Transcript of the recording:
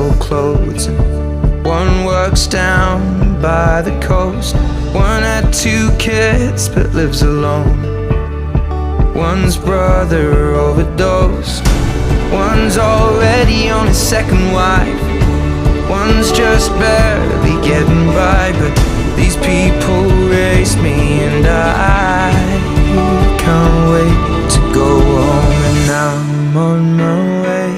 household clothes, and one works down by the coast. One had 2 kids but lives alone. One's brother overdosed. One's already on his 2nd wife. One's just barely getting by. But these people raise me, and I can't wait to go home. And I'm on my way.